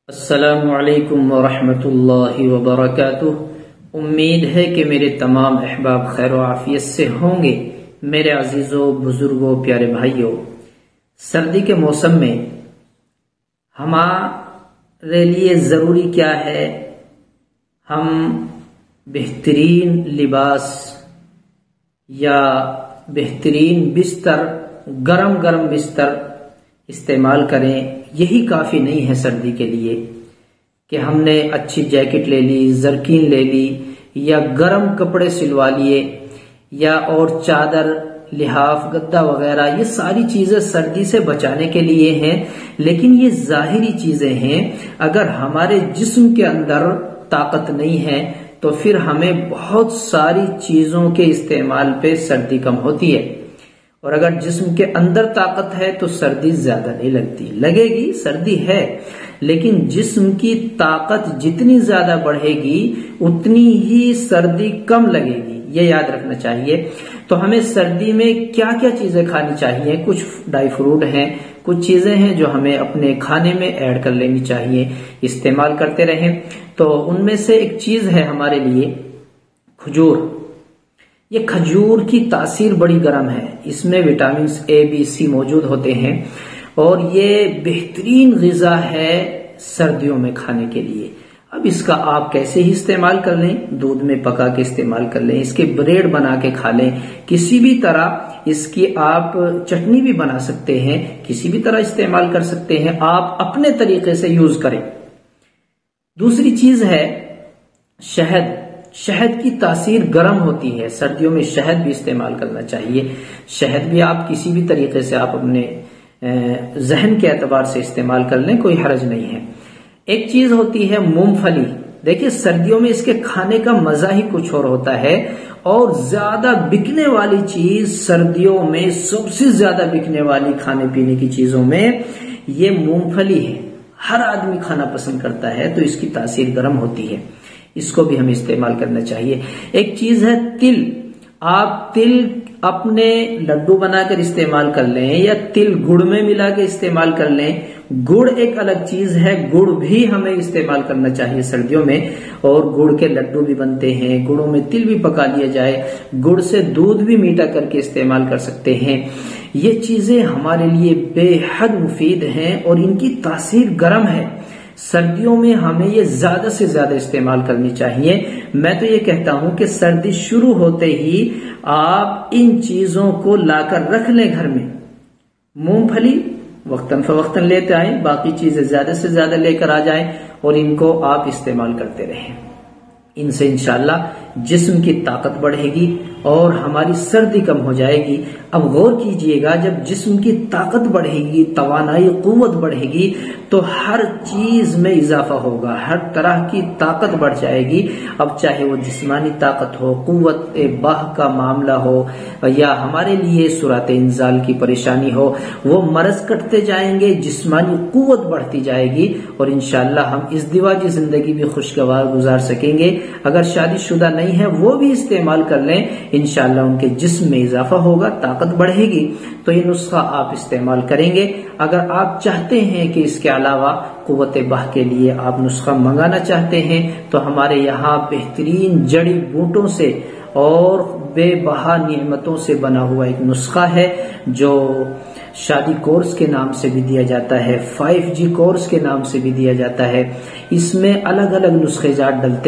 السلام علیکم ورحمۃ اللہ وبرکاتہ۔ امید ہے کہ میرے تمام احباب خیر و عافیت سے ہوں گے۔ میرے عزیزوں، بزرگوں، پیارے بھائیوں، سردی کے موسم میں ہمارے لیے ضروری کیا ہے؟ ہم بہترین لباس یا بہترین بستر، گرم گرم بستر استعمال کریں۔ یہی کافی نہیں ہے سردی کے لیے کہ ہم نے اچھی جیکٹ لے لی، زرکین لے لی، یا گرم کپڑے سلوا لیے، یا اور چادر، لحاف، گدا وغیرہ۔ یہ ساری چیزیں سردی سے بچانے کے لیے ہیں، لیکن یہ ظاہری چیزیں ہیں۔ اگر ہمارے جسم کے اندر طاقت نہیں ہے تو پھر ہمیں بہت ساری چیزوں کے استعمال پہ سردی کم ہوتی ہے، اور اگر جسم کے اندر طاقت ہے تو سردی زیادہ نہیں لگتی۔ لگے گی، سردی ہے، لیکن جسم کی طاقت جتنی زیادہ بڑھے گی اتنی ہی سردی کم لگے گی، یہ یاد رکھنا چاہیے۔ تو ہمیں سردی میں کیا کیا چیزیں کھانی چاہیے؟ کچھ ڈرائی فروٹ ہیں، کچھ چیزیں ہیں جو ہمیں اپنے کھانے میں ایڈ کر لینی چاہیے، استعمال کرتے رہیں۔ تو ان میں سے ایک چیز ہے ہمارے لیے کھجور۔ یہ کھجور کی تاثیر بڑی گرم ہے، اس میں وٹامنز اے، بی، سی موجود ہوتے ہیں، اور یہ بہترین غذا ہے سردیوں میں کھانے کے لیے۔ اب اس کا آپ کیسے ہی استعمال کر لیں، دودھ میں پکا کے استعمال کر لیں، اس کے بریڈ بنا کے کھا لیں، کسی بھی طرح اس کی آپ چٹنی بھی بنا سکتے ہیں، کسی بھی طرح استعمال کر سکتے ہیں، آپ اپنے طریقے سے یوز کریں۔ دوسری چیز ہے شہد۔ شہد کی تاثیر گرم ہوتی ہے، سردیوں میں شہد بھی استعمال کرنا چاہیے۔ شہد بھی آپ کسی بھی طریقے سے آپ اپنے ذہن کے اعتبار سے استعمال کر لیں، کوئی حرج نہیں ہے۔ ایک چیز ہوتی ہے مونگ پھلی۔ دیکھیں سردیوں میں اس کے کھانے کا مزہ ہی کچھ اور ہوتا ہے، اور زیادہ بکنے والی چیز سردیوں میں، سب سے زیادہ بکنے والی کھانے پینے کی چیزوں میں یہ مونگ پھلی ہے۔ ہر آدمی کھانا پسند کرتا ہے، تو اس کی تاثیر گرم ہوتی ہے، اس کو بھی ہمیں استعمال کرنا چاہیے۔ ایک چیز ہے تل۔ آپ تل اپنے لڈو بنا کر استعمال کر لیں، یا تل گڑ میں ملا کے استعمال کر لیں۔ گڑ ایک الگ چیز ہے، گڑ بھی ہمیں استعمال کرنا چاہیے سردیوں میں، اور گڑ کے لڈو بھی بنتے ہیں، گڑوں میں تل بھی پکا لیا جائے، گڑ سے دودھ بھی میٹھا کر کے استعمال کر سکتے ہیں۔ یہ چیزیں ہمارے لیے بے حد مفید ہیں، اور ان کی تاثیر گرم ہے۔ سردیوں میں ہمیں یہ زیادہ سے زیادہ استعمال کرنی چاہیے۔ میں تو یہ کہتا ہوں کہ سردی شروع ہوتے ہی آپ ان چیزوں کو لا کر رکھ لیں گھر میں۔ مونگ پھلی وقتاً فوقتاً لیتے آئیں، باقی چیزیں زیادہ سے زیادہ لے کر آ جائیں، اور ان کو آپ استعمال کرتے رہیں۔ ان سے انشاءاللہ جسم کی طاقت بڑھے گی اور ہماری سردی کم ہو جائے گی۔ اب غور کیجئے گا، جب جسم کی طاقت بڑھے گی، توانائی، قوت بڑھے گی، تو ہر چیز میں اضافہ ہوگا، ہر طرح کی طاقت بڑھ جائے گی۔ اب چاہے وہ جسمانی طاقت ہو، قوت باہ کا معاملہ ہو، یا ہمارے لیے سرعت انزال کی پریشانی ہو، وہ مرض کٹتے جائیں گے، جسمانی قوت بڑھتی جائے گی، اور انشاءاللہ ہم اس دیواجی زندگی بھی خوشگوار گزار سکیں گے۔ اگر شادی شدہ نہیں ہے وہ بھی استعمال کر لیں، انشاءاللہ ان کے جسم میں اضافہ ہوگا، طاقت بڑھے گی۔ تو یہ نسخہ آپ استعمال کریں گے۔ اگر آپ چاہتے ہیں کہ اس کے علاوہ قوت باہ کے لیے آپ نسخہ منگانا چاہتے ہیں، تو ہمارے یہاں بہترین جڑی بوٹوں سے اور بے بہا نعمتوں سے بنا ہوا ایک نسخہ ہے، جو شادی کورس کے نام سے بھی دیا جاتا ہے، 5G کورس کے نام سے بھی دیا جاتا ہے۔ اس میں الگ الگ نسخے جات ڈلتے